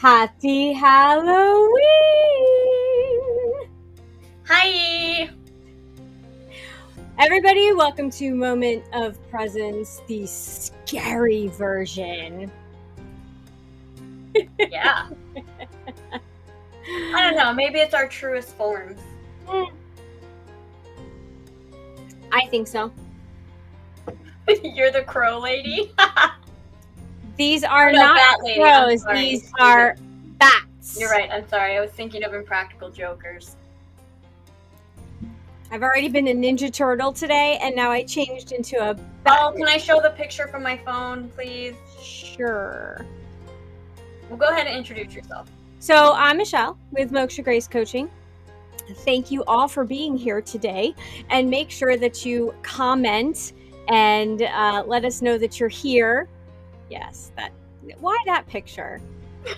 Happy Halloween! Hi! Everybody, welcome to Moment of Presence, the scary version. Yeah. I don't know, maybe it's our truest forms. I think so. You're the crow lady? These are No, not bat lady, crows, I'm sorry. these are bats. You're right, I'm sorry. I was thinking of Impractical Jokers. I've already been a Ninja Turtle today, and now I changed into a bat. Oh, can I show the picture from my phone, please? Sure. Well, go ahead and introduce yourself. So I'm Michelle with Moksha Grace Coaching. Thank you all for being here today, and make sure that you comment and let us know that you're here. Yes, why that picture?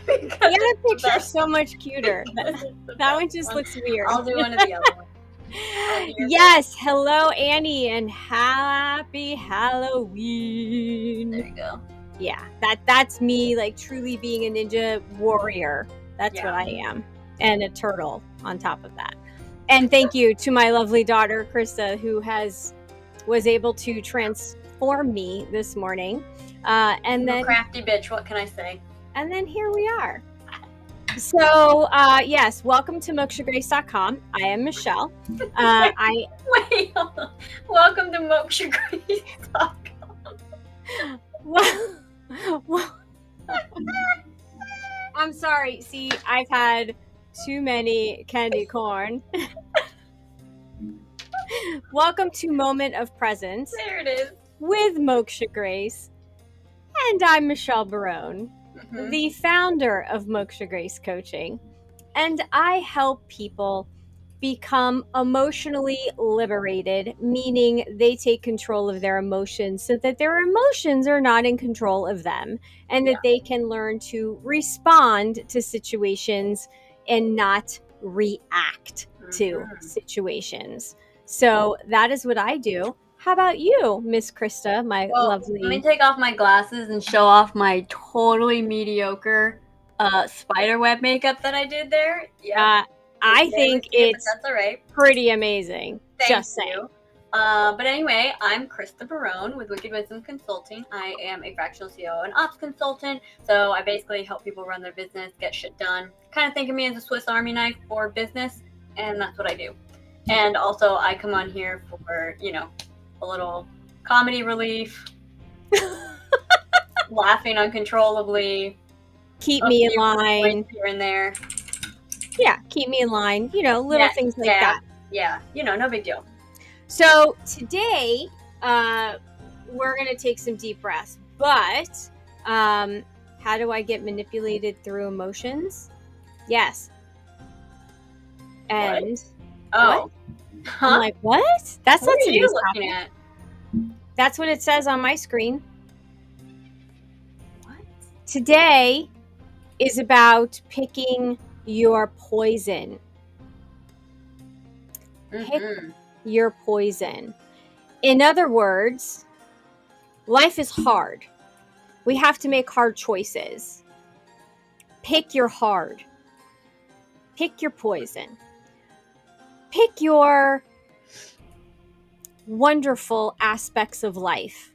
The other picture is so much cuter. That one just looks weird. I'll do one of the other ones. Yes, hello Annie, and happy Halloween. There you go. Yeah, that's me, like truly being a ninja warrior. That's what I am. And a turtle on top of that. And thank you to my lovely daughter, Krista, who was able to transform me this morning. And then crafty bitch, what can I say? And then here we are. So, yes, welcome to mokshagrace.com. I am Michelle. Wait, hold on. Welcome to mokshagrace.com. Well, I'm sorry. See, I've had too many candy corn. Welcome to Moment of Presence. There it is. With Moksha Grace. And I'm Michelle Barone, the founder of Moksha Grace Coaching. And I help people become emotionally liberated, meaning they take control of their emotions so that their emotions are not in control of them, and that they can learn to respond to situations and not react to situations. So that is what I do. How about you, Miss Krista, my lovely... Let me take off my glasses and show off my totally mediocre spiderweb makeup that I did there. Yeah. I think it's that's all right. Pretty amazing. Just saying. But anyway, I'm Krista Barone with Wicked Wisdom Consulting. I am a fractional CEO and ops consultant. So I basically help people run their business, get shit done. Kind of think of me as a Swiss Army knife for business, and that's what I do. And also I come on here for, a little comedy relief, laughing uncontrollably. Keep me in line. Here and there. Yeah, keep me in line. Little things like that. Yeah, no big deal. So today, we're going to take some deep breaths. But how do I get manipulated through emotions? Yes. And what? Huh? I'm like, what? That's what not are you looking at? That's what it says on my screen. What? Today is about picking your poison. Pick your poison. In other words, life is hard. We have to make hard choices. Pick your hard. Pick your poison. Pick your wonderful aspects of life.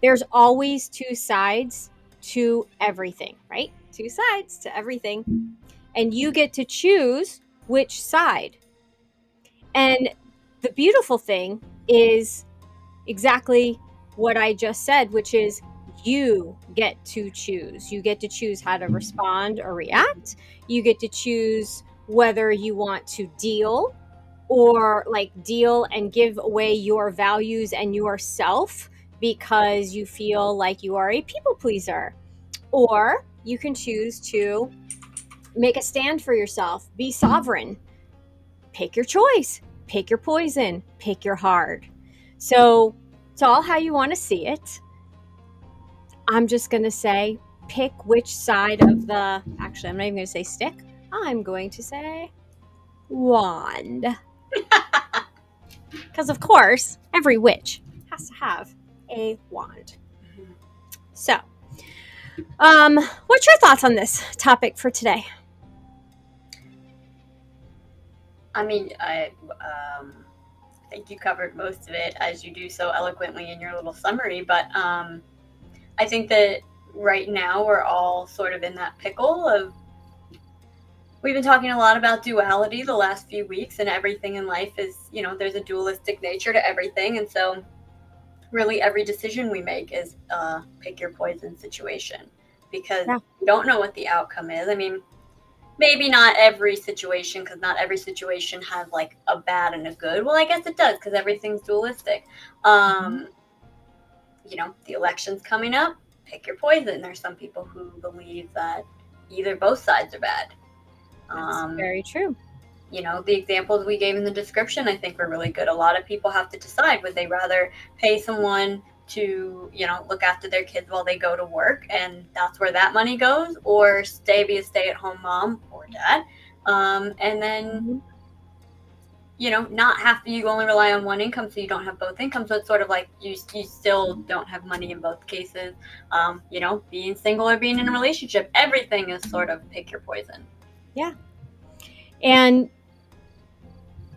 There's always two sides to everything, right? Two sides to everything. And you get to choose which side. And the beautiful thing is exactly what I just said, which is you get to choose. You get to choose how to respond or react. You get to choose whether you want to deal and give away your values and yourself because you feel like you are a people pleaser. Or you can choose to make a stand for yourself, be sovereign. Pick your choice, pick your poison, pick your hard. So it's all how you want to see it. I'm just going to say, pick which side of actually, I'm not even going to say stick. I'm going to say wand. Because of course, every witch has to have a wand. So What's your thoughts on this topic for today? I mean, I think you covered most of it as you do so eloquently in your little summary, but I think that right now we're all sort of in that pickle of, we've been talking a lot about duality the last few weeks, and everything in life is, there's a dualistic nature to everything. And so really every decision we make is pick your poison situation, because Yeah. you don't know what the outcome is. I mean, maybe not every situation, because not every situation has like a bad and a good. Well, I guess it does, because everything's dualistic. Mhm. The election's coming up, pick your poison. There's some people who believe that either both sides are bad. That's Um, very true. the examples we gave in the description, I think, were really good. A lot of people have to decide, would they rather pay someone to, look after their kids while they go to work, and that's where that money goes, or be a stay-at-home mom or dad, and then, Mhm. not have to, you only rely on one income, so you don't have both incomes. So it's sort of like you still don't have money in both cases. Being single or being in a relationship, everything is sort of pick your poison. Yeah. And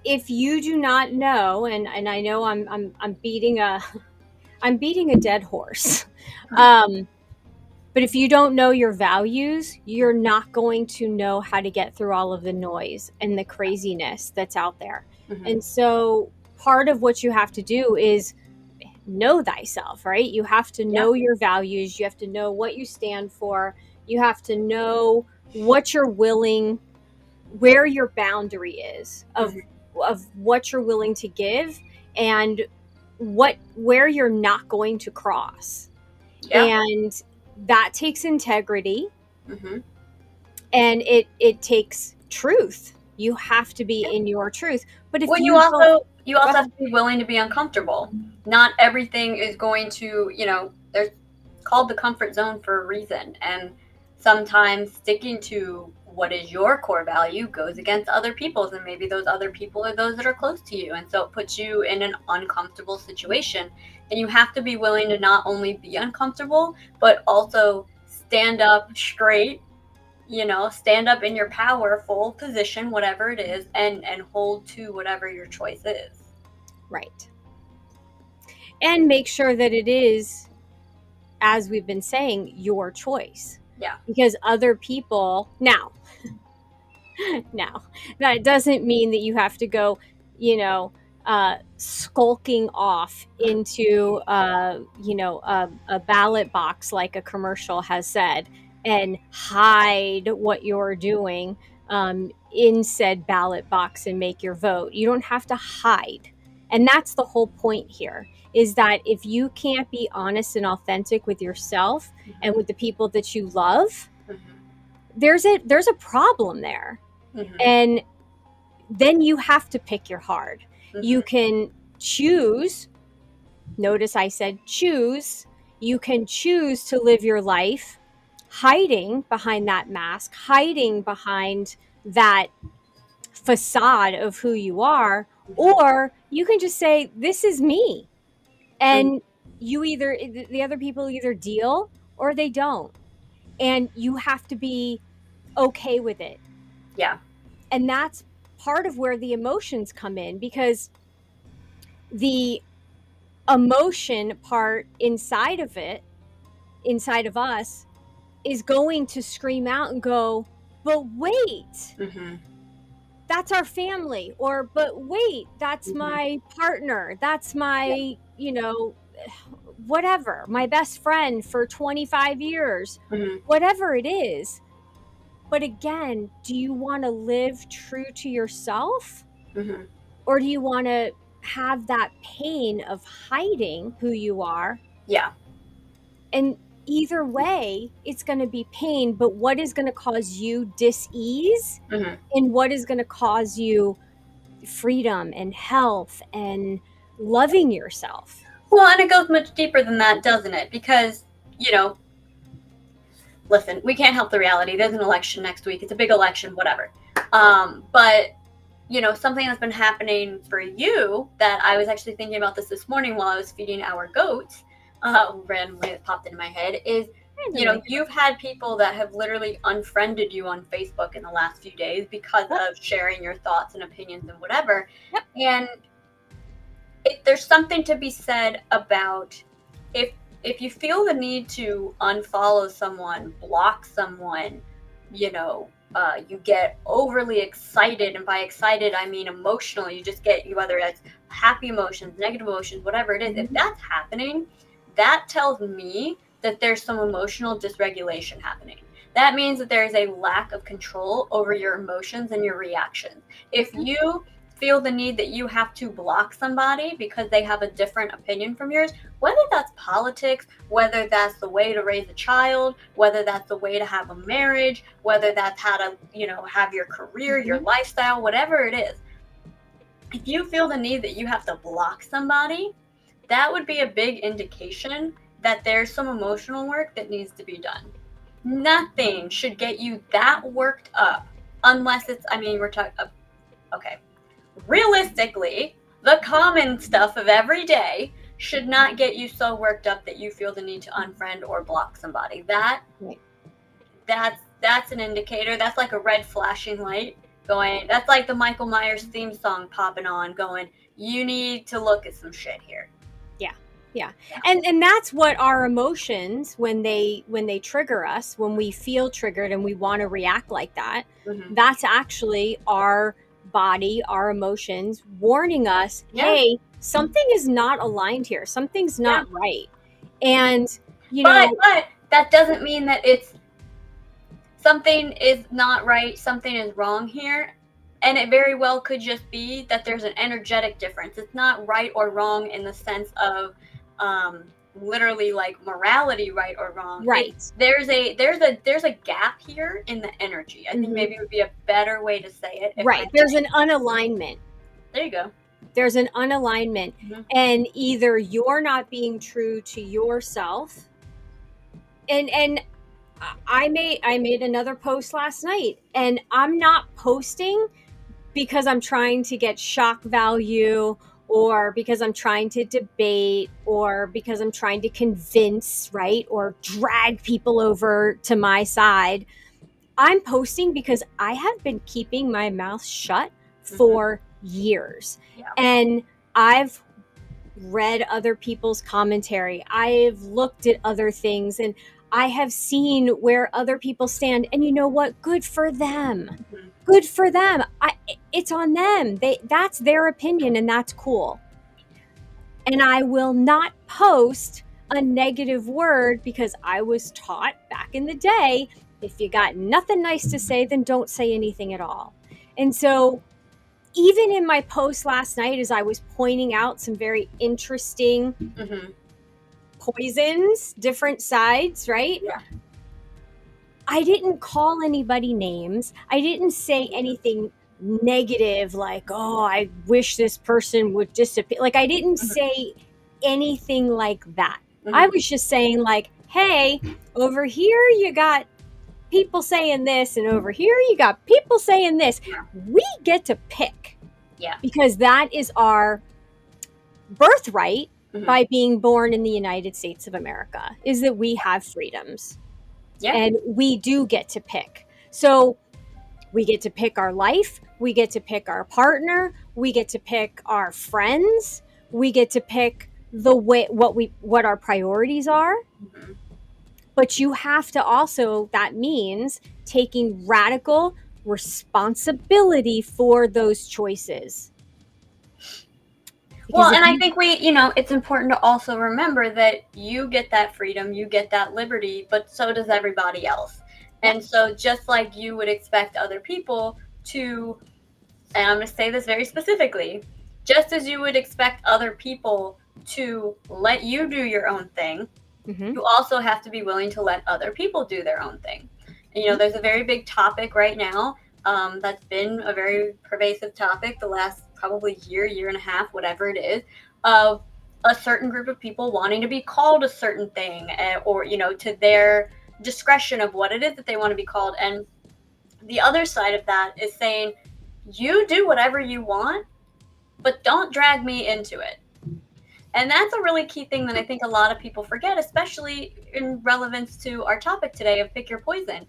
if you do not know, and I know I'm beating a I'm beating a dead horse. Um, but if you don't know your values, you're not going to know how to get through all of the noise and the craziness that's out there. Mm-hmm. And so part of what you have to do is know thyself, right? You have to Yeah. know your values, you have to know what you stand for, you have to know what you're willing, where your boundary is Mm-hmm. of what you're willing to give, and where you're not going to cross. Yeah. And that takes integrity, Mm-hmm. and it takes truth. You have to be in your truth. But if Well, you you don't, also have to be willing to be uncomfortable. Not everything is going to, there's called the comfort zone for a reason, and sometimes sticking to what is your core value goes against other people's, and maybe those other people are those that are close to you, and so it puts you in an uncomfortable situation. And you have to be willing to not only be uncomfortable, but also stand up straight, stand up in your powerful position, whatever it is, and hold to whatever your choice is. right, and make sure that it is, as we've been saying, your choice. Yeah. Because other people now that doesn't mean that you have to go, you know, skulking off into, a ballot box like a commercial has said, and hide what you're doing in said ballot box and make your vote. You don't have to hide. And that's the whole point here, is that if you can't be honest and authentic with yourself and with the people that you love, Mm-hmm. there's a problem there. Mm-hmm. And then you have to pick your heart. Mm-hmm. You can choose, notice I said choose, you can choose to live your life hiding behind that mask, hiding behind that facade of who you are, or you can just say, this is me. Mm-hmm. And the other people either deal or they don't. And you have to be okay with it. Yeah. And that's part of where the emotions come in, because the emotion part inside of us, is going to scream out and go, but wait, Mm-hmm. that's our family, or but wait, that's Mm-hmm. my partner, that's Yeah. my, whatever, my best friend for 25 years, Mm-hmm. whatever it is. But again, do you want to live true to yourself? Mm-hmm. Or do you want to have that pain of hiding who you are? Yeah. And either way, it's going to be pain, but what is going to cause you dis-ease, Mm-hmm. and what is going to cause you freedom and health and loving yourself? Well, and it goes much deeper than that, doesn't it? Because, listen, we can't help the reality. There's an election next week. It's a big election, whatever. But something that's been happening for you, that I was actually thinking about this morning while I was feeding our goats, randomly it popped into my head, is Randomly. You've had people that have literally unfriended you on Facebook in the last few days because Yep. of sharing your thoughts and opinions and whatever. Yep. And there's something to be said about if if you feel the need to unfollow someone, block someone, you get overly excited, and by excited I mean emotional. You just get, whether it's happy emotions, negative emotions, whatever it is. If that's happening, that tells me that there's some emotional dysregulation happening. That means that there's a lack of control over your emotions and your reactions. If you feel the need that you have to block somebody because they have a different opinion from yours, whether that's politics, whether that's the way to raise a child, whether that's the way to have a marriage, whether that's how to, have your career, your lifestyle, whatever it is. If you feel the need that you have to block somebody, that would be a big indication that there's some emotional work that needs to be done. Nothing should get you that worked up unless it's, we're talking, okay. Realistically, the common stuff of every day should not get you so worked up that you feel the need to unfriend or block somebody. That's an indicator. That's like a red flashing light going. That's like the Michael Myers theme song popping on going, you need to look at some shit here. Yeah. And that's what our emotions, when they trigger us, when we feel triggered and we want to react like that, that's actually our body, our emotions warning us, hey, something is not aligned here. Something's not right. And, but that doesn't mean that it's something is not right, something is wrong here. And it very well could just be that there's an energetic difference. It's not right or wrong in the sense of literally like morality, right or wrong. Right. There's a gap here in the energy. I think maybe it would be a better way to say it. Right. There's an unalignment. There you go. There's an unalignment. And either you're not being true to yourself. And I made another post last night, and I'm not posting because I'm trying to get shock value, or because I'm trying to debate, or because I'm trying to convince, right? Or drag people over to my side. I'm posting because I have been keeping my mouth shut for years. And I've read other people's commentary. I've looked at other things, and I have seen where other people stand. And you know what? Good for them. Good for them. It's on them. That's their opinion, and that's cool. And I will not post a negative word, because I was taught back in the day, if you got nothing nice to say, then don't say anything at all. And so even in my post last night, as I was pointing out some very interesting poisons, different sides, right? I didn't call anybody names. I didn't say anything negative like, oh, I wish this person would disappear. Like, I didn't say anything like that. I was just saying like, hey, over here you got people saying this, and over here you got people saying this. We get to pick. Because that is our birthright by being born in the United States of America, is that we have freedoms. And we do get to pick. So we get to pick our life. We get to pick our partner. We get to pick our friends. We get to pick the way, what our priorities are. But you have to also, that means taking radical responsibility for those choices. Well, and I think it's important to also remember that you get that freedom, you get that liberty, but so does everybody else. And so just like you would expect other people to, and I'm going to say this very specifically, just as you would expect other people to let you do your own thing, you also have to be willing to let other people do their own thing. And, there's a very big topic right now that's been a very pervasive topic the last probably year and a half, whatever it is, of a certain group of people wanting to be called a certain thing, or, to their discretion of what it is that they want to be called. And the other side of that is saying, you do whatever you want, but don't drag me into it. And that's a really key thing that I think a lot of people forget, especially in relevance to our topic today of pick your poison.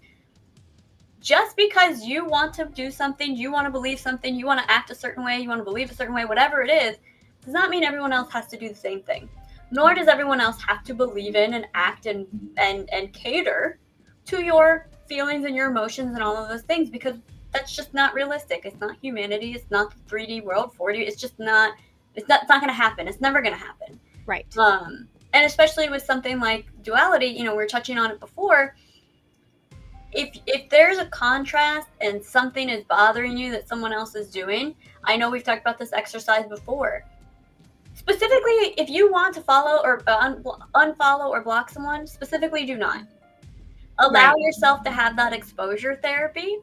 Just because you want to do something, you want to believe something, you want to act a certain way, you want to believe a certain way, whatever it is, does not mean everyone else has to do the same thing. Nor does everyone else have to believe in and act and cater to your feelings and your emotions and all of those things, because that's just not realistic. It's not humanity. It's not the 3D world, 4D. It's just not. It's not going to happen. It's never going to happen. Right. And especially with something like duality, we were touching on it before. If there's a contrast and something is bothering you that someone else is doing, I know we've talked about this exercise before. Specifically, if you want to follow or unfollow or block someone, specifically do not. Allow yourself to have that exposure therapy,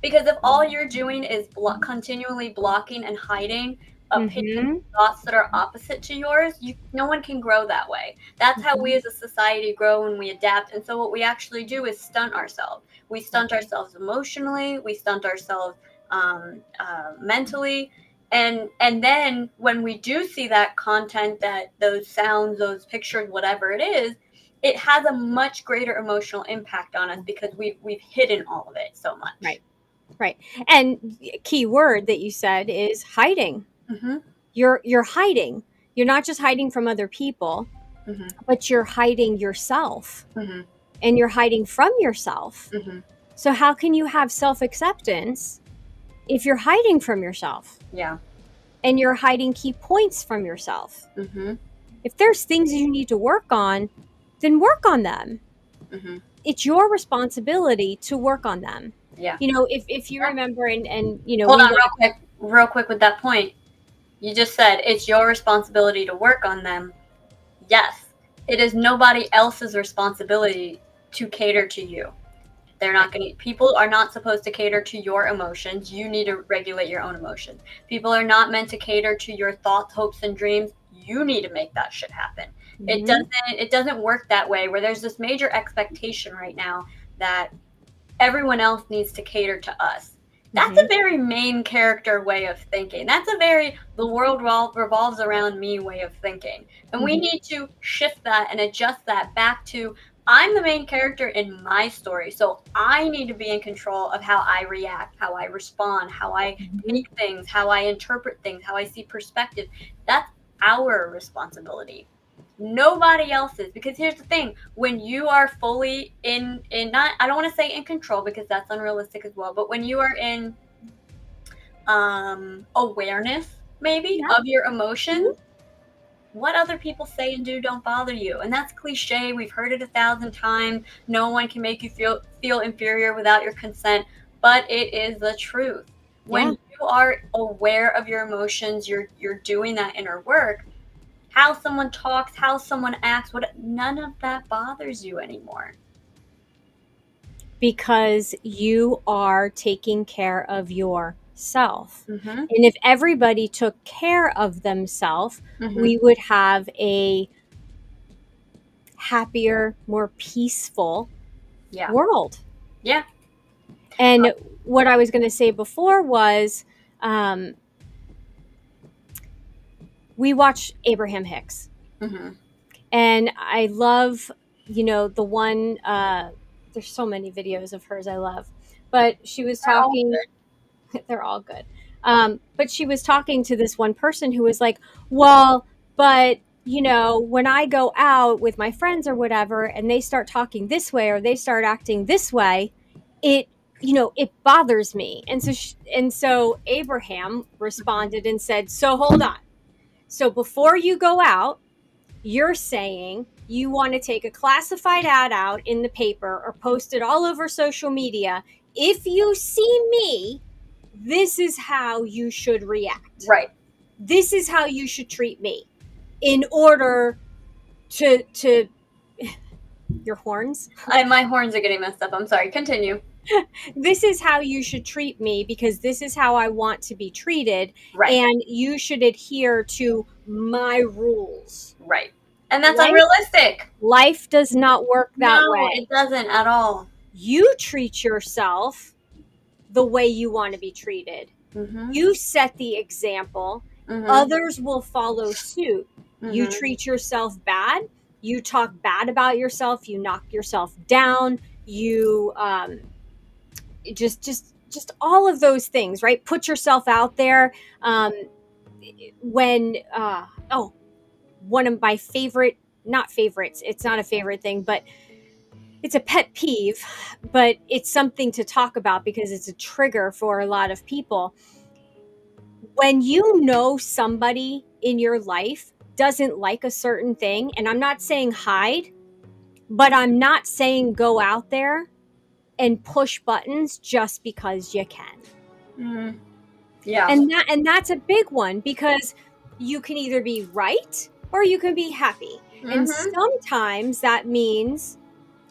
because if all you're doing is continually blocking and hiding opinions, thoughts that are opposite to yours, no one can grow that way. That's how we as a society grow and we adapt. And so what we actually do is stunt ourselves. We stunt ourselves emotionally. We stunt ourselves mentally. And then when we do see that content, that those sounds, those pictures, whatever it is, it has a much greater emotional impact on us because we've hidden all of it so much. Right. And key word that you said is hiding. You're hiding. You're not just hiding from other people, but you're hiding yourself. And you're hiding from yourself. So how can you have self-acceptance if you're hiding from yourself? Yeah. And you're hiding key points from yourself. If there's things you need to work on, then work on them. It's your responsibility to work on them. Yeah. If you remember and hold on real quick with that point. You just said it's your responsibility to work on them. Yes. It is nobody else's responsibility to cater to you. People are not supposed to cater to your emotions. You need to regulate your own emotions. People are not meant to cater to your thoughts, hopes, and dreams. You need to make that shit happen. It doesn't work that way, where there's this major expectation right now that everyone else needs to cater to us. That's a very main character way of thinking. That's a very the world revolves around me way of thinking. And we need to shift that and adjust that back to, I'm the main character in my story, so I need to be in control of how I react, how I respond, how I take things, how I interpret things, how I see perspective. That's our responsibility. Nobody else's. Because here's the thing, when you are fully in not, I don't want to say in control because that's unrealistic as well, but when you are in awareness maybe of your emotions, what other people say and do don't bother you. And that's cliche. We've heard it 1,000 times. No one can make you feel inferior without your consent, but it is the truth. When you are aware of your emotions, you're doing that inner work. How someone talks, how someone acts, none of that bothers you anymore. Because you are taking care of yourself. And if everybody took care of themselves, we would have a happier, more peaceful world. Yeah. And what I was going to say before was, we watch Abraham Hicks. And I love, the one, there's so many videos of hers I love, but she was talking, they're all good. But she was talking to this one person who was like, well, but when I go out with my friends or whatever, and they start talking this way, or they start acting this way, it bothers me. And so Abraham responded and said, so hold on. So before you go out, you're saying you want to take a classified ad out in the paper or post it all over social media. If you see me, this is how you should react. Right. This is how you should treat me in order to your horns. My horns are getting messed up. I'm sorry. Continue. This is how you should treat me because this is how I want to be treated. Right. And you should adhere to my rules. Right. And that's unrealistic. Life does not work that way. No, it doesn't at all. You treat yourself the way you want to be treated. You set the example. Others will follow suit. You treat yourself bad, you talk bad about yourself, you knock yourself down, you just all of those things, right? Put yourself out there. When oh, one of my favorite, not favorites, it's not a favorite thing, but it's a pet peeve, but it's something to talk about because it's a trigger for a lot of people. When you know somebody in your life doesn't like a certain thing, and I'm not saying hide, but I'm not saying go out there and push buttons just because you can. Yeah. And that's a big one, because you can either be right or you can be happy. And sometimes that means,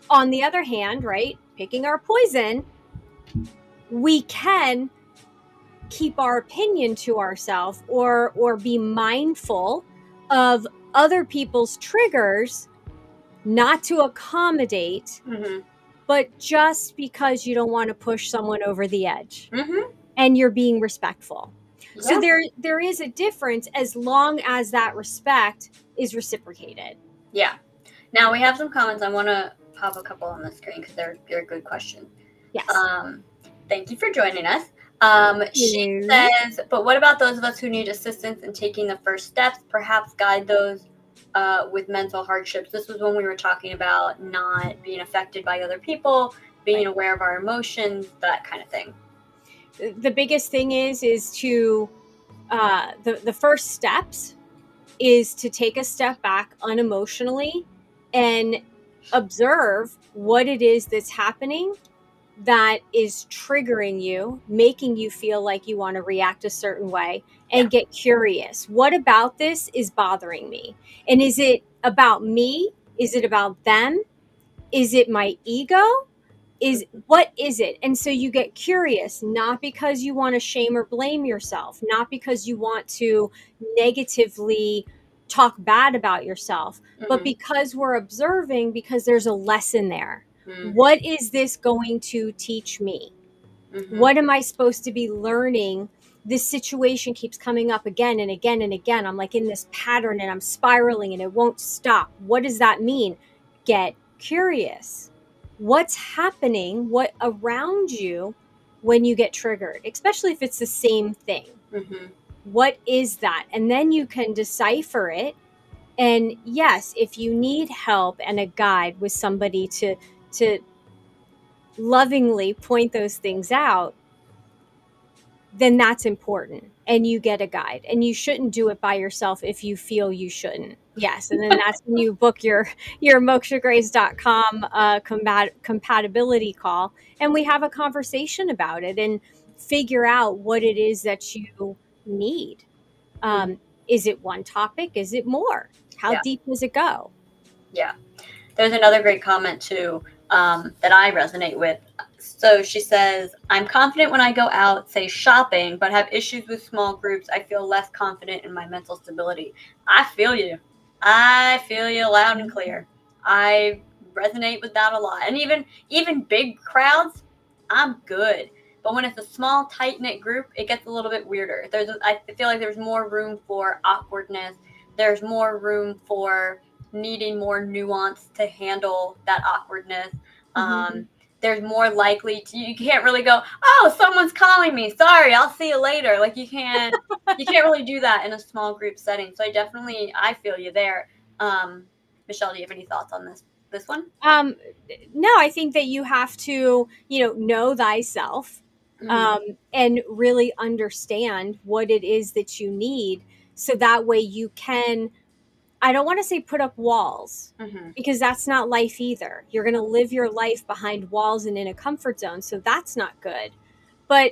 on the other hand, right, picking our poison, we can keep our opinion to ourselves, or be mindful of other people's triggers, not to accommodate, but just because you don't want to push someone over the edge, and you're being respectful. Yeah. So there is a difference, as long as that respect is reciprocated. Yeah. Now we have some comments. I want to pop a couple on the screen because they're good questions. Yes. Thank you for joining us. She you. says, but what about those of us who need assistance in taking the first steps? Perhaps guide those with mental hardships. This was when we were talking about not being affected by other people, being aware of our emotions, that kind of thing. The biggest thing is to the first steps is to take a step back unemotionally and observe what it is that's happening that is triggering you, making you feel like you want to react a certain way, and get curious. What about this is bothering me? And is it about me? Is it about them? Is it my ego? What is it? And so you get curious, not because you want to shame or blame yourself, not because you want to negatively talk bad about yourself, but because we're observing, because there's a lesson there. What is this going to teach me? What am I supposed to be learning? This situation keeps coming up again and again and again. I'm like in this pattern and I'm spiraling and it won't stop. What does that mean? Get curious. What's happening, what around you when you get triggered, especially if it's the same thing? What is that? And then you can decipher it. And yes, if you need help and a guide with somebody to lovingly point those things out, then that's important, and you get a guide. And you shouldn't do it by yourself if you feel you shouldn't. Yes. And then that's when you book your mokshagrace.com compatibility call, and we have a conversation about it and figure out what it is that you need. Is it one topic? Is it more? How deep does it go? Yeah. There's another great comment too that I resonate with. So she says, I'm confident when I go out, say shopping, but have issues with small groups. I feel less confident in my mental stability. I feel you. I feel you loud and clear. I resonate with that a lot. And even big crowds, I'm good. But when it's a small, tight-knit group, it gets a little bit weirder. I feel like there's more room for awkwardness. There's more room for needing more nuance to handle that awkwardness. There's more likely you can't really go, oh, someone's calling me, sorry, I'll see you later. Like you can't really do that in a small group setting. So I feel you there. Michelle, do you have any thoughts on this one? No, I think that you have to, know thyself, and really understand what it is that you need. So that way you can, I don't want to say put up walls, because that's not life either. You're going to live your life behind walls and in a comfort zone. So that's not good. But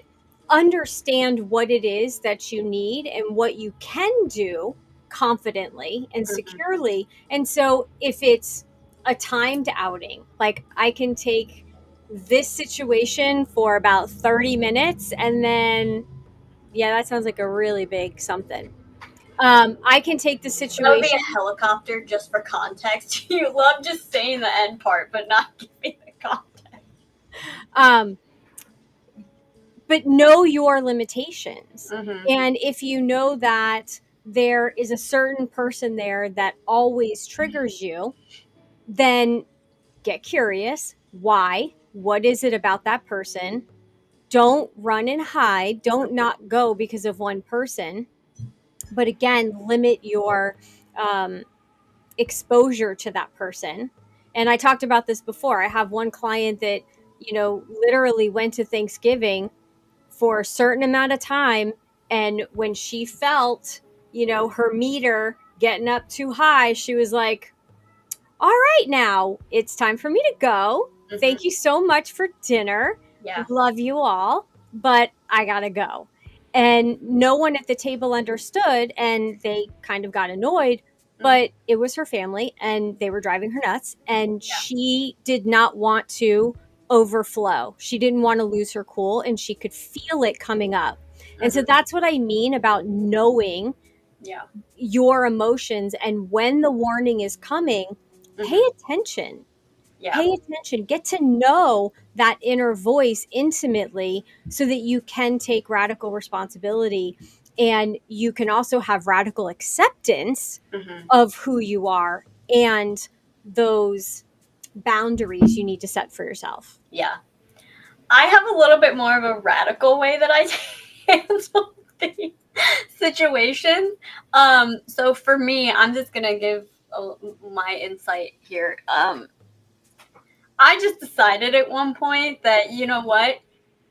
understand what it is that you need and what you can do confidently and securely. And so if it's a timed outing, like I can take this situation for about 30 minutes and then, yeah, that sounds like a really big something. I can take the situation. That would be a helicopter, just for context. You love just saying the end part, but not giving the context. But know your limitations. And if you know that there is a certain person there that always triggers you, then get curious. Why? What is it about that person? Don't run and hide. Don't not go because of one person. But again, limit your um, exposure to that person. And I talked about this before. I have one client that, literally went to Thanksgiving for a certain amount of time. And when she felt, her meter getting up too high, she was like, all right, now it's time for me to go. Thank you so much for dinner. Yeah. Love you all, but I gotta go. And no one at the table understood, and they kind of got annoyed, but it was her family and they were driving her nuts. And Yeah. she did not want to overflow. She didn't want to lose her cool, and she could feel it coming up. And so that's what I mean about knowing Yeah. your emotions, and when the warning is coming, pay attention. Yeah. Pay attention. Get to know that inner voice intimately so that you can take radical responsibility, and you can also have radical acceptance of who you are and those boundaries you need to set for yourself. Yeah. I have a little bit more of a radical way that I handle the situation. So for me, I'm just gonna give my insight here. I just decided at one point that, you know what,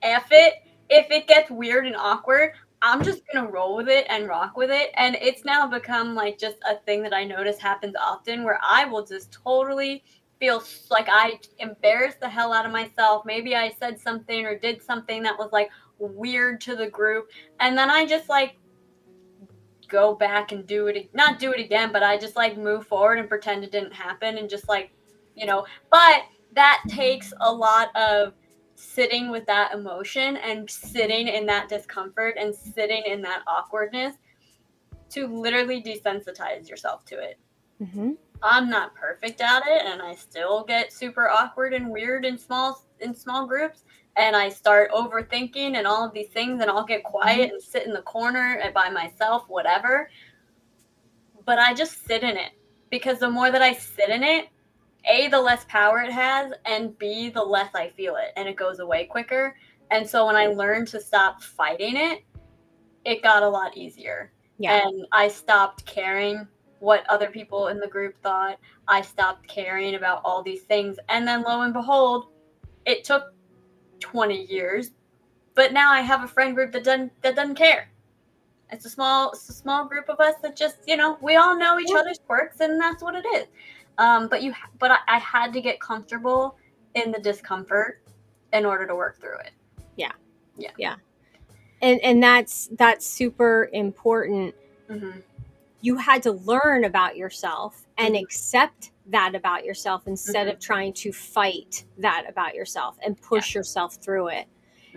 F it. If it gets weird and awkward, I'm just gonna roll with it and rock with it. And it's now become like just a thing that I notice happens often, where I will just totally feel like I embarrassed the hell out of myself. Maybe I said something or did something that was like weird to the group. And then I just like go back and not do it again, but I just like move forward and pretend it didn't happen, and just like, but that takes a lot of sitting with that emotion and sitting in that discomfort and sitting in that awkwardness to literally desensitize yourself to it. I'm not perfect at it, and I still get super awkward and weird in small groups, and I start overthinking and all of these things, and I'll get quiet and sit in the corner by myself, whatever. But I just sit in it, because the more that I sit in it, A, the less power it has, and B, the less I feel it, and it goes away quicker. And so when I learned to stop fighting it, it got a lot easier. Yeah. And I stopped caring what other people in the group thought. I stopped caring about all these things. And then lo and behold, it took 20 years, but now I have a friend group that doesn't care. It's a small group of us that just, we all know each other's quirks, and that's what it is. But I had to get comfortable in the discomfort in order to work through it. Yeah. Yeah. Yeah. And that's super important. You had to learn about yourself and accept that about yourself, instead of trying to fight that about yourself and push yourself through it.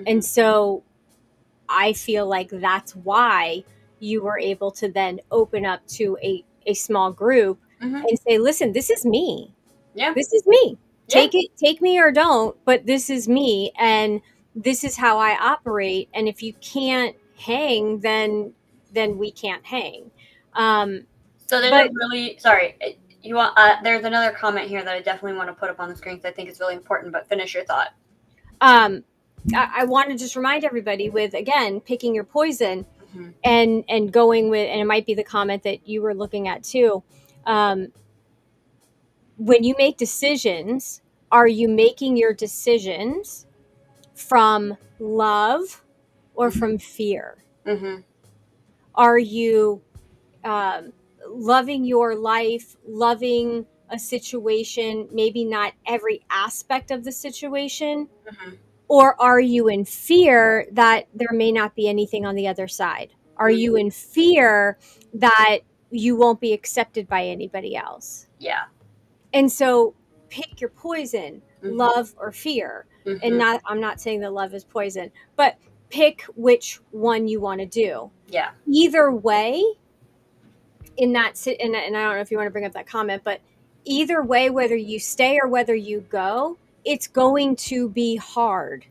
And so I feel like that's why you were able to then open up to a small group and say, listen, this is me. Yeah. This is me. Yeah. Take me or don't, but this is me, and this is how I operate. And if you can't hang, then we can't hang. So there's But a really sorry. You want? There's another comment here that I definitely want to put up on the screen because I think it's really important. But finish your thought. I want to just remind everybody with, again, picking your poison and going with, and it might be the comment that you were looking at too. When you make decisions, are you making your decisions from love or from fear? Are you loving your life, loving a situation, maybe not every aspect of the situation? Or are you in fear that there may not be anything on the other side? Are you in fear that you won't be accepted by anybody else? Yeah. And so pick your poison, love or fear. And I'm not saying that love is poison, but pick which one you want to do. Yeah. Either way, and I don't know if you want to bring up that comment, but either way, whether you stay or whether you go, it's going to be hard.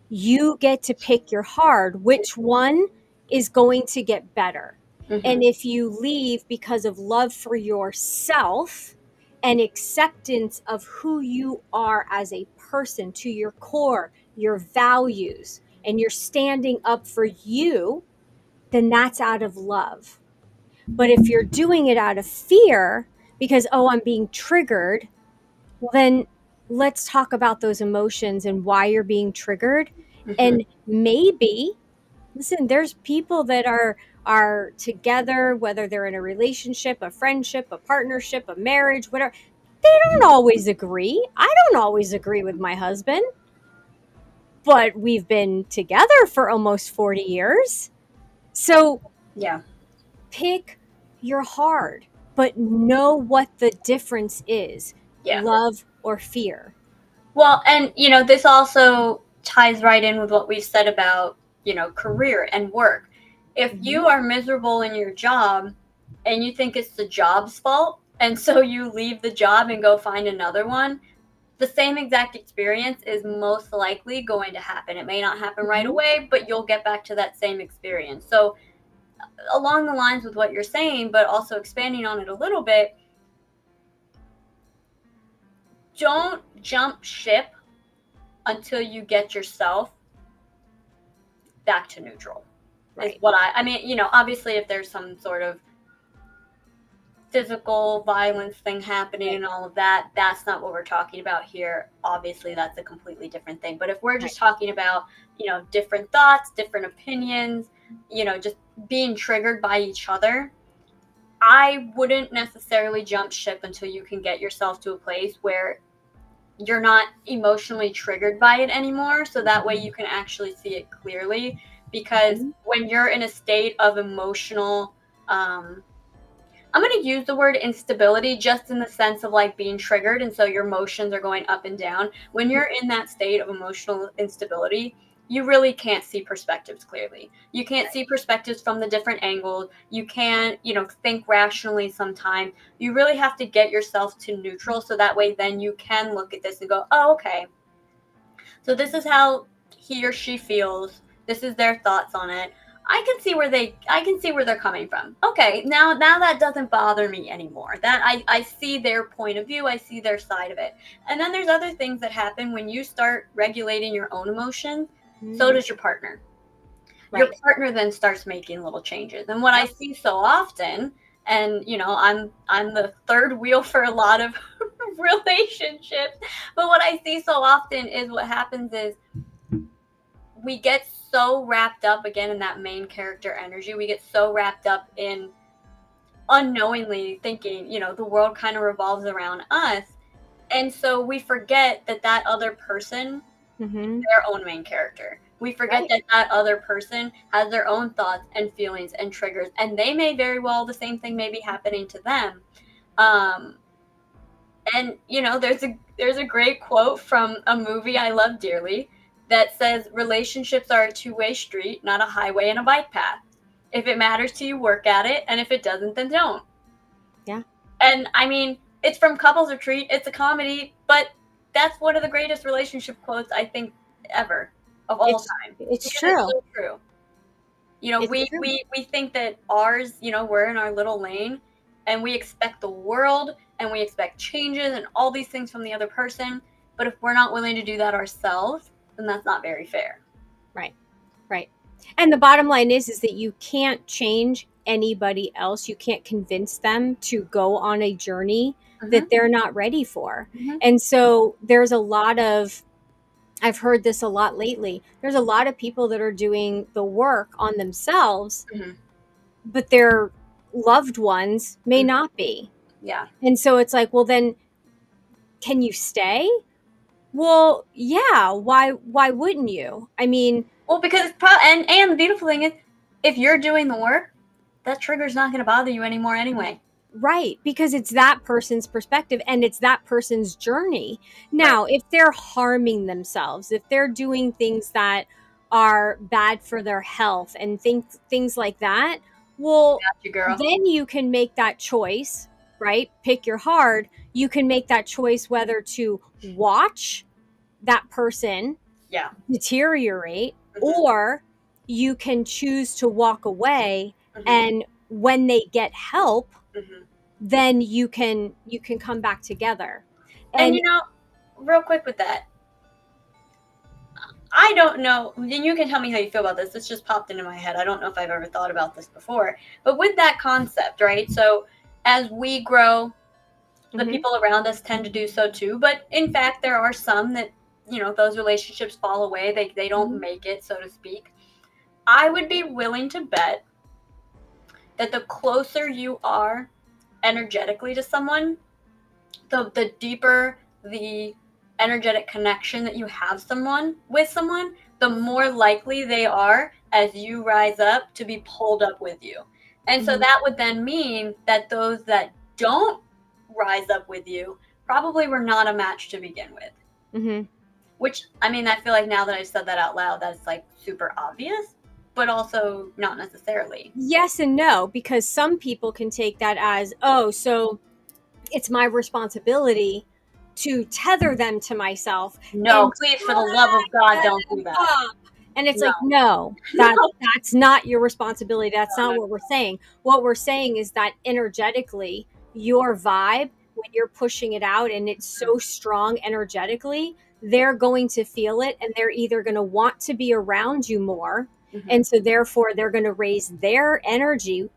You get to pick your hard. Which one is going to get better? And if you leave because of love for yourself and acceptance of who you are as a person to your core, your values, and you're standing up for you, then that's out of love. But if you're doing it out of fear because, oh, I'm being triggered, well, then let's talk about those emotions and why you're being triggered. Mhm. And maybe, listen, there's people that are together, whether they're in a relationship, a friendship, a partnership, a marriage, whatever. They don't always agree. I don't always agree with my husband, but we've been together for almost 40 years. So Yeah. pick your hard, but know what the difference is, Yeah. love or fear. Well, and this also ties right in with what we've said about, career and work. If Mm-hmm. you are miserable in your job and you think it's the job's fault, and so you leave the job and go find another one, the same exact experience is most likely going to happen. It may not happen right Mm-hmm. away, but you'll get back to that same experience. So, along the lines with what you're saying, but also expanding on it a little bit, don't jump ship until you get yourself back to neutral. Is Right. what I mean, obviously if there's some sort of physical violence thing happening Right. and all of that, that's not what we're talking about here. Obviously that's a completely different thing. But if we're Right. just talking about, different thoughts, different opinions, just being triggered by each other, I wouldn't necessarily jump ship until you can get yourself to a place where you're not emotionally triggered by it anymore, so that way you can actually see it clearly. Because Mm-hmm. when you're in a state of emotional, I'm going to use the word instability just in the sense of like being triggered, and so your emotions are going up and down. When you're in that state of emotional instability, you really can't see perspectives clearly. You can't see perspectives from the different angles. You can't, think rationally sometimes. You really have to get yourself to neutral so that way then you can look at this and go, oh, okay. So this is how he or she feels. This is their thoughts on it. I can see where they're coming from. Okay, now that doesn't bother me anymore. That I see their point of view, I see their side of it. And then there's other things that happen when you start regulating your own emotions, so Mm-hmm. does your partner. Your Right. partner then starts making little changes. And what I Yep. see so often, and I'm the third wheel for a lot of relationships, but what I see so often is what happens is we get so wrapped up again in that main character energy. We get so wrapped up in unknowingly thinking, the world kind of revolves around us. And so we forget that that other person Mm-hmm. their own main character. We forget Right. that that other person has their own thoughts and feelings and triggers, and they may very well the same thing may be happening to them. Um, and there's a great quote from a movie I love dearly that says relationships are a two-way street, not a highway and a bike path. If it matters to you, work at it, and if it doesn't, then don't. Yeah. And I mean, it's from Couples Retreat. It's a comedy, but that's one of the greatest relationship quotes I think ever of all time It's because it's true. so true. It's We true. we we think that ours, we're in our little lane, and we expect the world and we expect changes and all these things from the other person. But if we're not willing to do that ourselves, then that's not very fair. Right. Right. And the bottom line is that you can't change anybody else. You can't convince them to go on a journey Mm-hmm. that they're not ready for. Mm-hmm. And so there's a lot of, I've heard this a lot lately. There's a lot of people that are doing the work on themselves, Mm-hmm. but their loved ones may Mm-hmm. not be. Yeah. And so it's like, well, then can you stay? Well, yeah. Why wouldn't you? I mean, Well, because and the beautiful thing is, if you're doing the work, that trigger's not going to bother you anymore anyway. right, because it's that person's perspective and it's that person's journey. Right. Now, if they're harming themselves, if they're doing things that are bad for their health and things like that, well, Got you, girl. then you can make that choice, right? Pick your hard. You can make that choice whether to watch that person Yeah. deteriorate Mm-hmm. or you can choose to walk away Mm-hmm. and when they get help, Mm-hmm. then you can come back together. And real quick with that, I don't know, and you can tell me how you feel about this. This just popped into my head. I don't know if I've ever thought about this before. But with that concept, right? So as we grow, the people around us tend to do so too. But in fact, there are some that, those relationships fall away. They don't make it, so to speak. I would be willing to bet that the closer you are energetically to someone, the deeper the energetic connection that you have with someone, the more likely they are as you rise up to be pulled up with you. And so that would then mean that those that don't rise up with you probably were not a match to begin with. Which, I mean, I feel like now that I've said that out loud, that's like super obvious, but also not necessarily. Yes and no, because some people can take that as, oh, so it's my responsibility to tether them to myself. No, please, for the love of God, don't do that. And it's like, No. that's not your responsibility. That's No, not no, what we're saying. What we're saying is that energetically, your vibe, when you're pushing it out and it's so strong energetically, they're going to feel it, and they're either going to want to be around you more. And so therefore they're going to raise their energy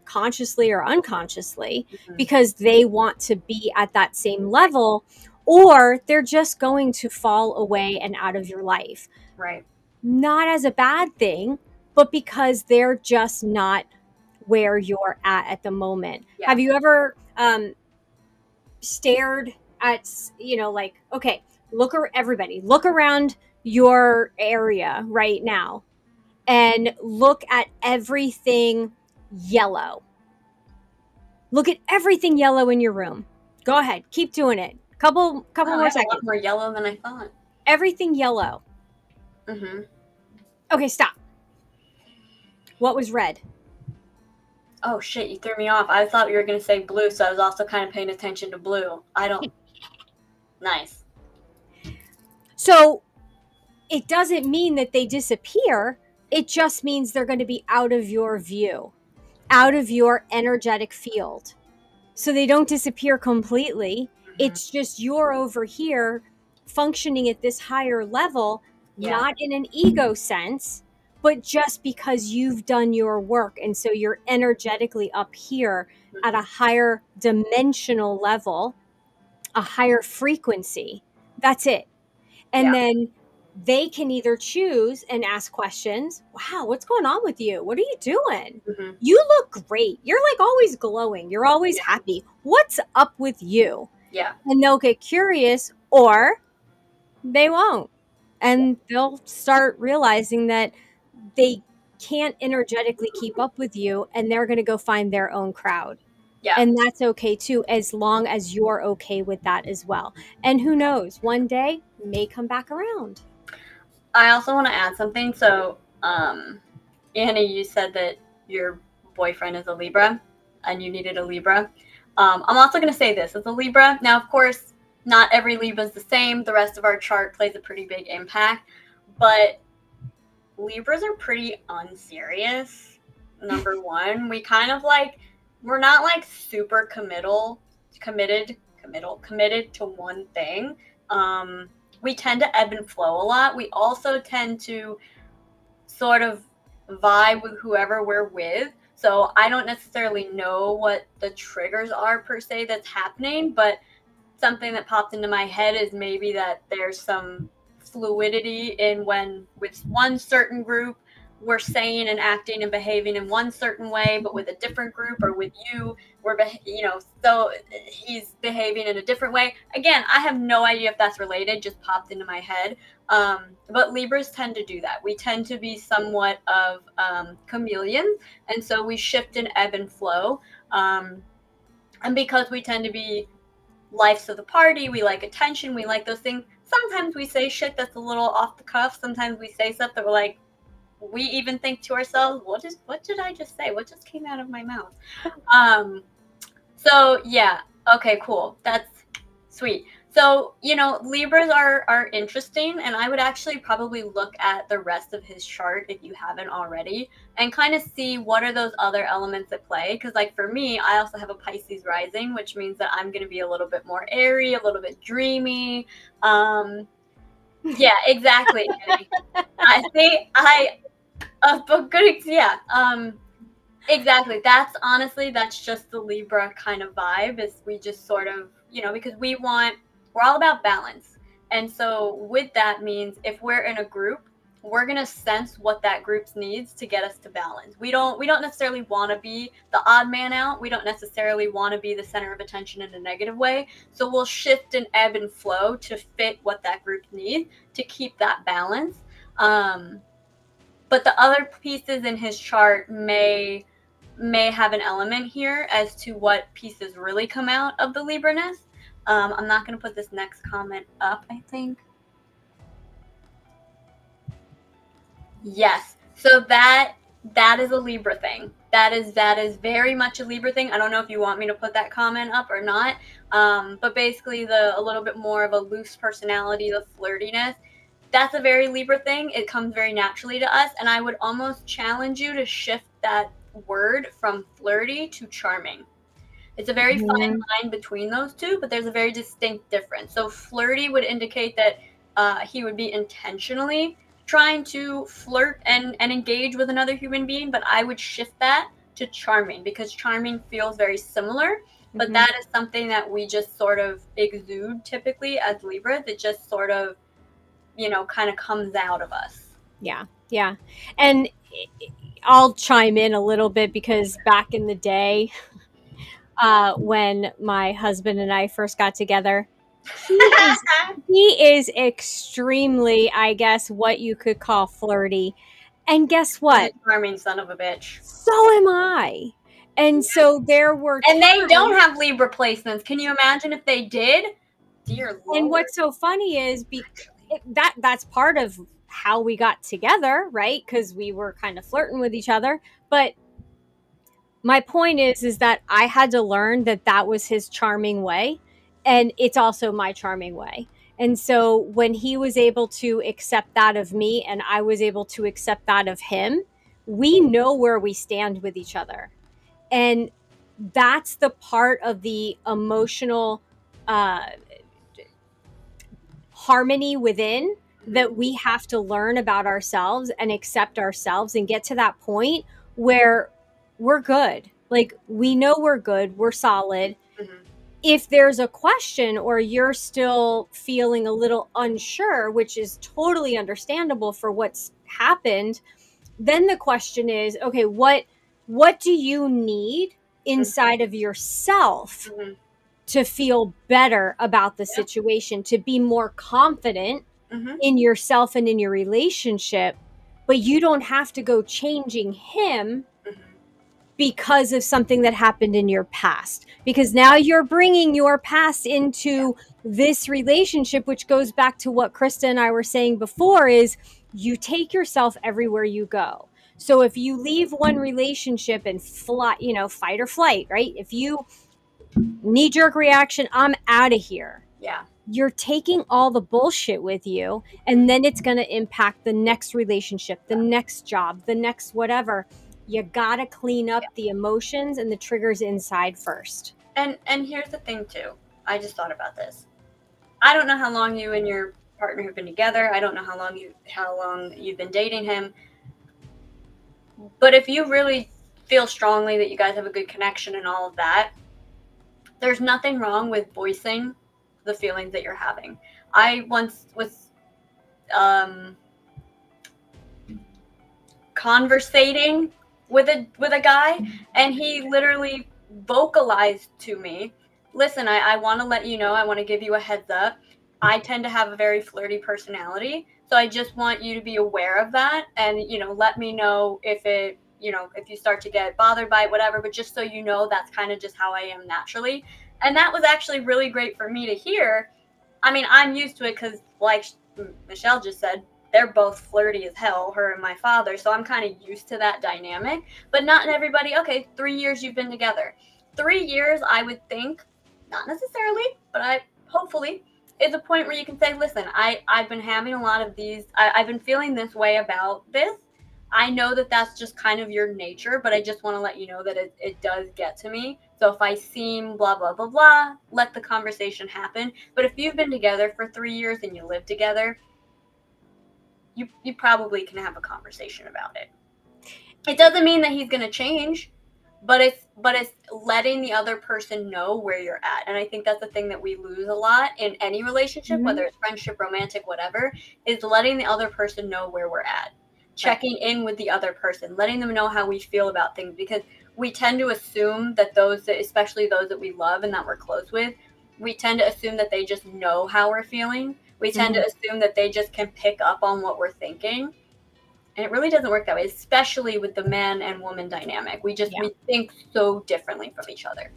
consciously or unconsciously because they want to be at that same level, or they're just going to fall away and out of your life. Right. Not as a bad thing, but because they're just not where you're at the moment. Yeah. Have you ever stared at, like, okay, everybody, look around your area right now and look at everything yellow. Look at everything yellow in your room. Go ahead, keep doing it. Couple more seconds. A lot more yellow than I thought. Everything yellow. Okay, stop. What was red? Oh shit, you threw me off. I thought you were going to say blue, so I was also kind of paying attention to blue. Nice. So it doesn't mean that they disappear. It just means they're going to be out of your view, out of your energetic field. So they don't disappear completely. It's just you're over here functioning at this higher level, not in an ego sense, but just because you've done your work. And so you're energetically up here at a higher dimensional level, a higher frequency. That's it. And then they can either choose and ask questions. Wow, what's going on with you? What are you doing? You look great. You're like always glowing. You're always happy. What's up with you? Yeah. And they'll get curious, or they won't. And they'll start realizing that they can't energetically keep up with you, and they're going to go find their own crowd. Yeah. And that's okay too, as long as you're okay with that as well. And who knows, one day may come back around. I also want to add something. So, Annie, you said that your boyfriend is a Libra and you needed a Libra. I'm also going to say this as a Libra. Now, of course, not every Libra is the same. The rest of our chart plays a pretty big impact. But Libras are pretty unserious. Number one, we kind of we're not like super committed to one thing. We tend to ebb and flow a lot. We also tend to sort of vibe with whoever we're with. So I don't necessarily know what the triggers are per se that's happening, but something that popped into my head is maybe that there's some fluidity in when with one certain group we're saying and acting and behaving in one certain way, but with a different group or with you, so he's behaving in a different way. Again, I have no idea if that's related, just popped into my head. But Libras tend to do that. We tend to be somewhat of chameleons, and so we shift and ebb and flow. And because we tend to be life's of the party, we like attention, we like those things. Sometimes we say shit that's a little off the cuff. Sometimes we say stuff that we're like, we even think to ourselves, what did I just say? What just came out of my mouth? So yeah, okay, cool. That's sweet. So, Libras are interesting, and I would actually probably look at the rest of his chart if you haven't already, and kind of see what are those other elements at play. Because, like, for me, I also have a Pisces rising, which means that I'm going to be a little bit more airy, a little bit dreamy. Yeah, exactly. I think exactly. That's just the Libra kind of vibe, is we just sort of, because we're all about balance. And so with that means if we're in a group, we're going to sense what that group's needs to get us to balance. We don't necessarily want to be the odd man out. We don't necessarily want to be the center of attention in a negative way. So we'll shift and ebb and flow to fit what that group needs to keep that balance. But the other pieces in his chart may have an element here as to what pieces really come out of the Libra-ness. I'm not going to put this next comment up, I think. Yes. So that is a Libra thing. That is very much a Libra thing. I don't know if you want me to put that comment up or not. But basically a little bit more of a loose personality, the flirtiness. That's a very Libra thing. It comes very naturally to us. And I would almost challenge you to shift that word from flirty to charming. It's a very fine line between those two, but there's a very distinct difference. So flirty would indicate that he would be intentionally trying to flirt and engage with another human being, but I would shift that to charming, because charming feels very similar, but that is something that we just sort of exude typically as Libras. It just sort of, kind of comes out of us. Yeah. And I'll chime in a little bit, because back in the day, when my husband and I first got together, he is extremely, I guess, what you could call flirty. And guess He's what? a charming son of a bitch. So am I. And so there were And they don't times, have Libra placements. Can you imagine if they did? Dear Lord. and what's so funny is that's part of how we got together, right? Because we were kind of flirting with each other. But my point is that I had to learn that that was his charming way, and it's also my charming way. And so when he was able to accept that of me and I was able to accept that of him, we know where we stand with each other. And that's the part of the emotional uh, harmony within that we have to learn about ourselves and accept ourselves and get to that point where we're good. Like, we know we're good, we're solid. If there's a question or you're still feeling a little unsure, which is totally understandable for what's happened, then the question is, okay, what do you need inside of yourself to feel better about the situation, to be more confident in yourself and in your relationship? But you don't have to go changing him because of something that happened in your past, because now you're bringing your past into this relationship, which goes back to what Krista and I were saying before, is you take yourself everywhere you go. So if you leave one relationship and fight or flight, right? If you knee jerk reaction, I'm out of here. Yeah. You're taking all the bullshit with you, and then it's going to impact the next relationship, the next job, the next whatever. You got to clean up the emotions and the triggers inside first. And here's the thing too. I just thought about this. I don't know how long you and your partner have been together. I don't know how long you've been dating him. But if you really feel strongly that you guys have a good connection and all of that, there's nothing wrong with voicing the feelings that you're having. I once was conversating with a guy, and he literally vocalized to me, listen, I want to let you know, I want to give you a heads up. I tend to have a very flirty personality, so I just want you to be aware of that, and let me know if if you start to get bothered by it, whatever, but just so you know, that's kind of just how I am naturally. And that was actually really great for me to hear. I mean, I'm used to it because, like Michelle just said, they're both flirty as hell, her and my father. So I'm kind of used to that dynamic. But not everybody. Okay, 3 years you've been together. 3 years, I would think, not necessarily, but hopefully, is a point where you can say, listen, I've been having a lot of these, I've been feeling this way about this. I know that that's just kind of your nature, but I just want to let you know that it does get to me. So if I seem blah, blah, blah, blah, let the conversation happen. But if you've been together for 3 years and you live together, you probably can have a conversation about it. It doesn't mean that he's going to change, but it's letting the other person know where you're at. And I think that's the thing that we lose a lot in any relationship, whether it's friendship, romantic, whatever, is letting the other person know where we're at. Checking in with the other person, letting them know how we feel about things, because we tend to assume that those, especially those that we love and that we're close with, we tend to assume that they just know how we're feeling. We tend to assume that they just can pick up on what we're thinking. And it really doesn't work that way, especially with the man and woman dynamic. We think so differently from each other.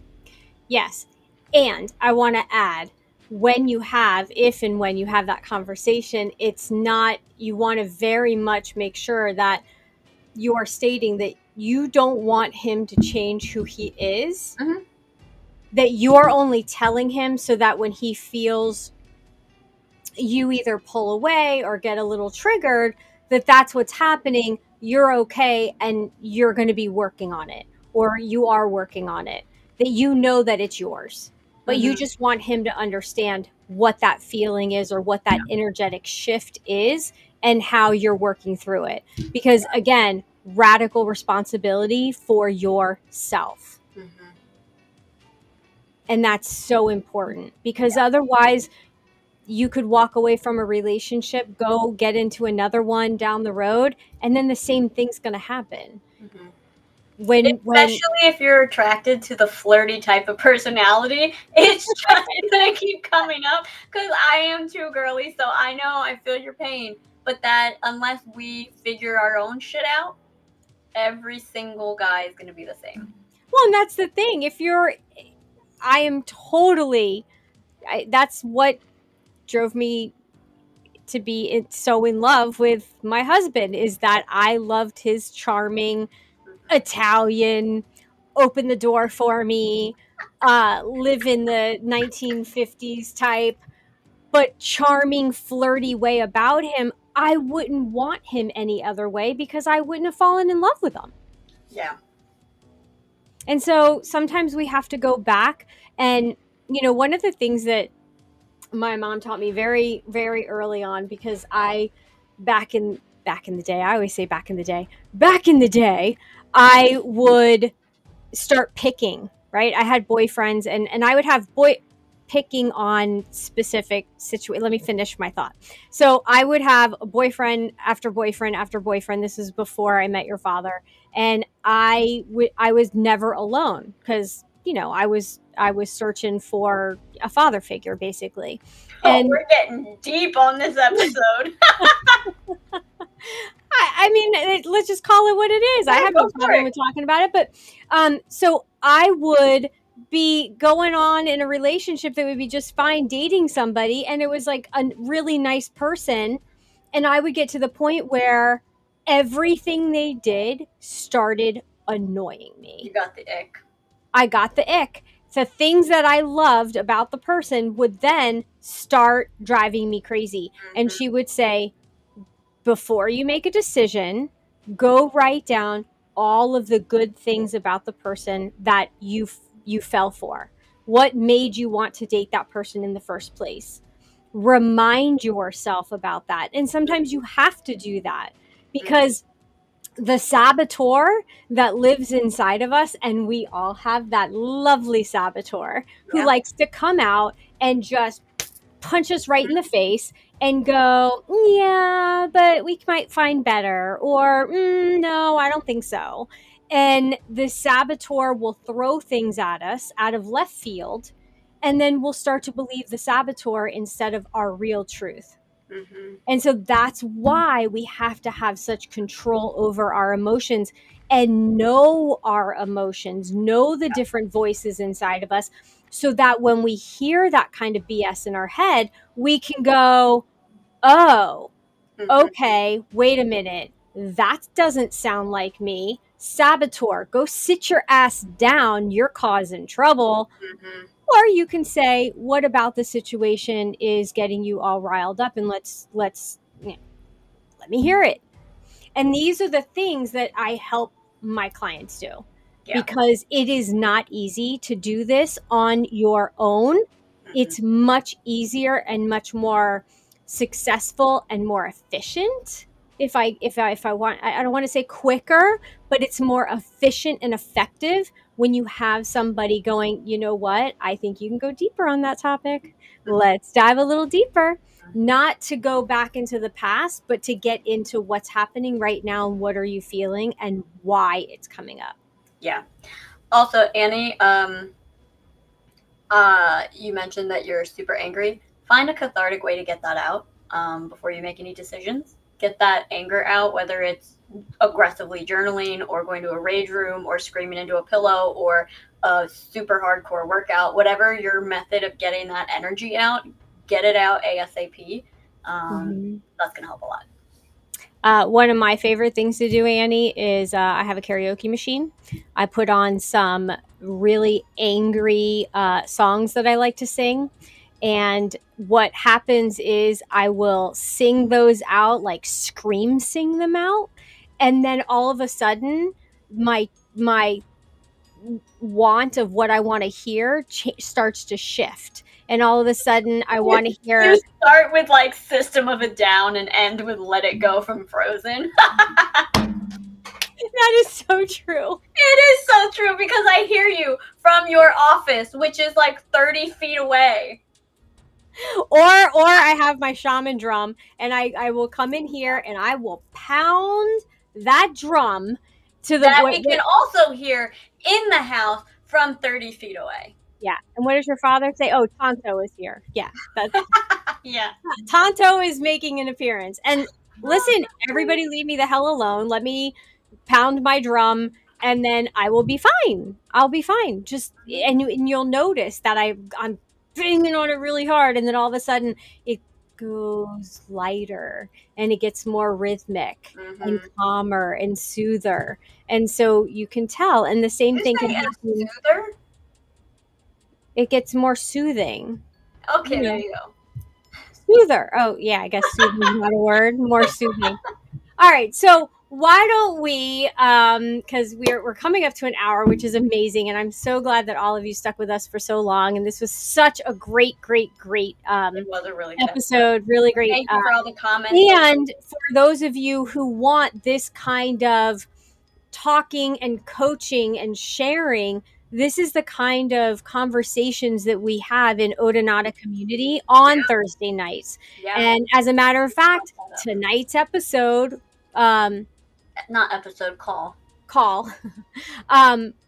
Yes. And I want to add, if and when you have that conversation, it's not, you want to very much make sure that you are stating that you don't want him to change who he is, that you're only telling him so that when he feels you either pull away or get a little triggered, that's what's happening, you're okay and you're going to be working on it, or you are working on it, that you know that it's yours, but you just want him to understand what that feeling is or what that energetic shift is and how you're working through it. Because again, radical responsibility for yourself. And that's so important, because otherwise you could walk away from a relationship, go get into another one down the road, and then the same thing's going to happen. Especially if you're attracted to the flirty type of personality, it's just going to keep coming up, because I am too girly, so I know, I feel your pain. But that, unless we figure our own shit out, every single guy is going to be the same. Well, and that's the thing. That's what drove me to be so in love with my husband, is that I loved his charming Italian, open the door for me, live in the 1950s type, but charming, flirty way about him. I wouldn't want him any other way, because I wouldn't have fallen in love with him. Yeah. And so sometimes we have to go back. And, one of the things that my mom taught me very, very early on, because back in the day, I always say back in the day, I would start picking, right? I had boyfriends, and I would have picking on specific situation. Let me finish my thought. So I would have a boyfriend after boyfriend after boyfriend. This is before I met your father. And I was never alone, because, I was searching for a father figure, basically. And we're getting deep on this episode. I mean, let's just call it what it is. I have no problem with talking about it. But so I would be going on in a relationship that would be just fine, dating somebody, and it was like a really nice person, and I would get to the point where everything they did started annoying me. You got the ick. I got the ick. So things that I loved about the person would then start driving me crazy. And she would say, before you make a decision, go write down all of the good things about the person that you fell for. What made you want to date that person in the first place? Remind yourself about that. And sometimes you have to do that, because the saboteur that lives inside of us, and we all have that lovely saboteur who likes to come out and just punch us right in the face and go, yeah, but we might find better, or no, I don't think so. And the saboteur will throw things at us out of left field, and then we'll start to believe the saboteur instead of our real truth. And so that's why we have to have such control over our emotions and know our emotions, know the different voices inside of us, so that when we hear that kind of BS in our head, we can go, oh, okay, wait a minute. That doesn't sound like me. Saboteur, go sit your ass down. You're causing trouble. Or you can say, what about the situation is getting you all riled up, and let's let me hear it. And these are the things that I help my clients do, Yeah. because it is not easy to do this on your own. It's much easier and much more successful and more efficient. If I want, I don't want to say quicker, but it's more efficient and effective when you have somebody going, you know what, I think you can go deeper on that topic. Let's dive a little deeper, not to go back into the past, but to get into what's happening right now and what are you feeling and why it's coming up. Yeah. Also, Annie, you mentioned that you're super angry. Find a cathartic way to get that out before you make any decisions. Get that anger out, whether it's aggressively journaling or going to a rage room or screaming into a pillow or a super hardcore workout. Whatever your method of getting that energy out, get it out ASAP. That's going to help a lot. One of my favorite things to do, Annie, is I have a karaoke machine. I put on some really angry songs that I like to sing. And what happens is I will sing those out, like scream sing them out. And then all of a sudden, my want of what I want to hear starts to shift. And all of a sudden, I want to hear. You start with like System of a Down and end with Let It Go from Frozen. That is so true. It is so true, because I hear you from your office, which is like 30 feet away. Or I have my shaman drum, and I will come in here and I will pound that drum to the that we can also hear in the house from 30 feet away. Yeah. And what does your father say? Oh, Tonto is here. Yeah. That's Yeah. Tonto is making an appearance. And listen, everybody leave me the hell alone. Let me pound my drum, and then I will be fine. I'll be fine. Just and you'll notice that I'm banging on it really hard, and then all of a sudden it goes lighter and it gets more rhythmic and calmer and soother. And so you can tell. And the same thing can happen. Soother? It gets more soothing. Okay, there you go. Soother. Oh, yeah, I guess soothing is not a word. More soothing. All right, so why don't we? Because we're coming up to an hour, which is amazing, and I'm so glad that all of you stuck with us for so long. And this was such a great it was a really good episode. Really great. Thank you for all the comments. And for those of you who want this kind of talking and coaching and sharing, this is the kind of conversations that we have in Odonata community on Thursday nights. And as a matter of fact, tonight's episode, not episode, call,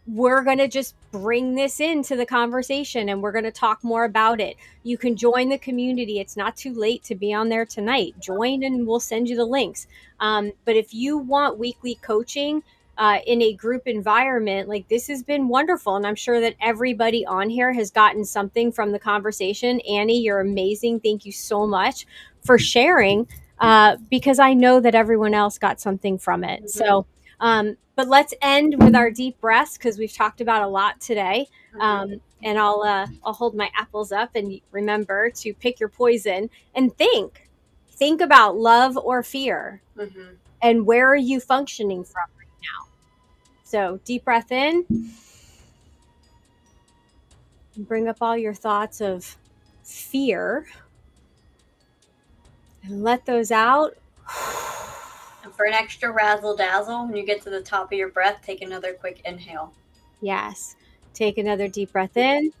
we're going to just bring this into the conversation and we're going to talk more about it. You can join the community. It's not too late to be on there tonight. Join and we'll send you the links. But if you want weekly coaching, in a group environment, like, this has been wonderful. And I'm sure that everybody on here has gotten something from the conversation. Annie, you're amazing. Thank you so much for sharing, because I know that everyone else got something from it. So, but let's end with our deep breaths, because we've talked about a lot today. And I'll hold my apples up, and remember to pick your poison and think about love or fear, and where are you functioning from right now. So deep breath in, bring up all your thoughts of fear, and let those out. And for an extra razzle dazzle, when you get to the top of your breath, take another quick inhale. Yes. Take another deep breath in.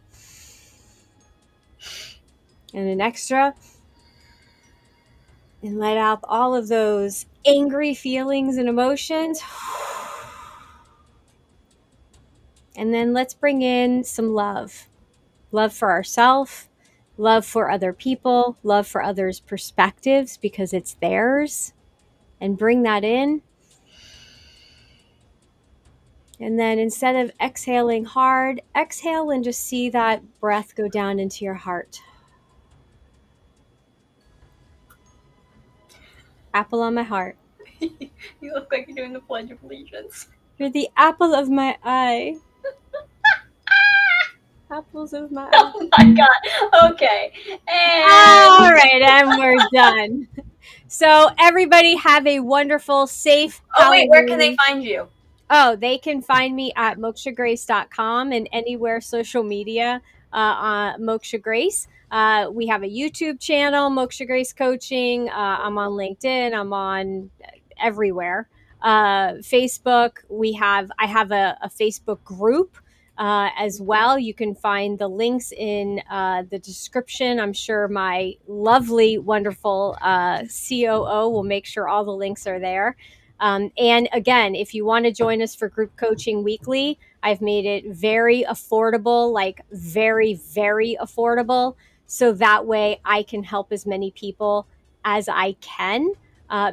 And an extra. And let out all of those angry feelings and emotions. And then let's bring in some love. Love for ourselves, love for other people, love for others' perspectives, because it's theirs. And bring that in. And then instead of exhaling hard, exhale and just see that breath go down into your heart. Apple on my heart. You look like you're doing the Pledge of Allegiance. You're the apple of my eye. apples of my eye. Oh my god. Okay. All And right, and we're done. So everybody have a wonderful, safe oh wait, where can they Halloween. find you? Oh, they can find me at mokshagrace.com and anywhere social media Moksha Grace. We have a YouTube channel, Moksha Grace Coaching. I'm on LinkedIn. I'm on everywhere. Facebook. I have a Facebook group as well. You can find the links in the description. I'm sure my lovely, wonderful COO will make sure all the links are there. And again, if you want to join us for group coaching weekly, I've made it very affordable, like very, very affordable. So that way I can help as many people as I can,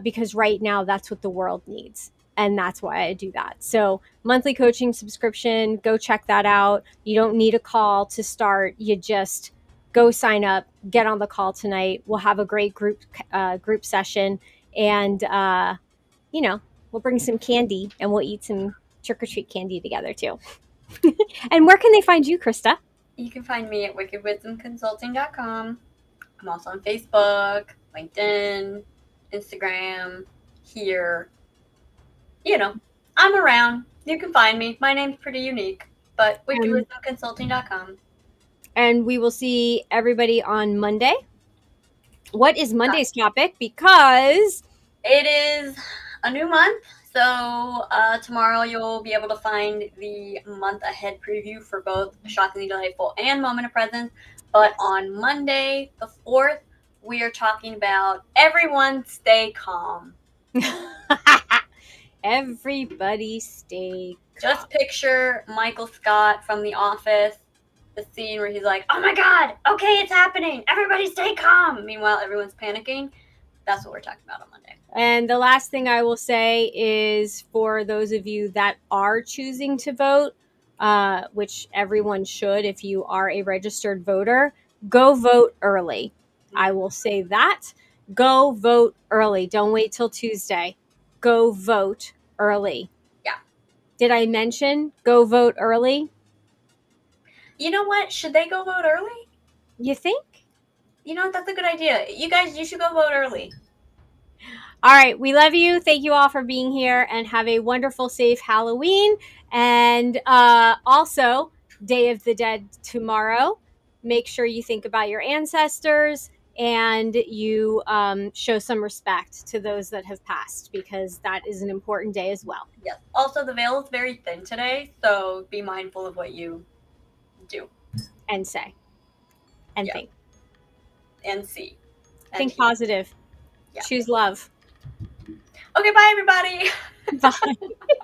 because right now that's what the world needs. And that's why I do that. So, monthly coaching subscription, go check that out. You don't need a call to start. You just go sign up, get on the call tonight. We'll have a great group session, and we'll bring some candy and we'll eat some trick or treat candy together too. And where can they find you, Krista? You can find me at wickedwisdomconsulting.com. I'm also on Facebook, LinkedIn, Instagram, here. I'm around. You can find me. My name's pretty unique, but wickedwisdomconsulting.com. And we will see everybody on Monday. What is Monday's topic? Because it is a new month, so tomorrow you'll be able to find the month ahead preview for both Shockingly Delightful and Moment of Presence. But on Monday, the 4th, we are talking about everyone stay calm. everybody stay calm. Just picture Michael Scott from The Office, the scene where he's like, oh my god, okay, it's happening, everybody stay calm. Meanwhile, everyone's panicking. That's what we're talking about on Monday. And the last thing I will say is for those of you that are choosing to vote, which everyone should if you are a registered voter, go vote early. I will say that. Go vote early. Don't wait till Tuesday. Go vote early. Yeah. Did I mention go vote early? You know what? Should they go vote early? You think? You know what? That's a good idea. You guys, you should go vote early. All right. We love you. Thank you all for being here and have a wonderful, safe Halloween. And also, Day of the Dead tomorrow. Make sure you think about your ancestors and you show some respect to those that have passed, because that is an important day as well. Yes. Also, the veil is very thin today, so be mindful of what you do. And say. And Yeah. think. And see. And Think hear. positive. Yeah. Choose love. Okay, bye everybody. Bye.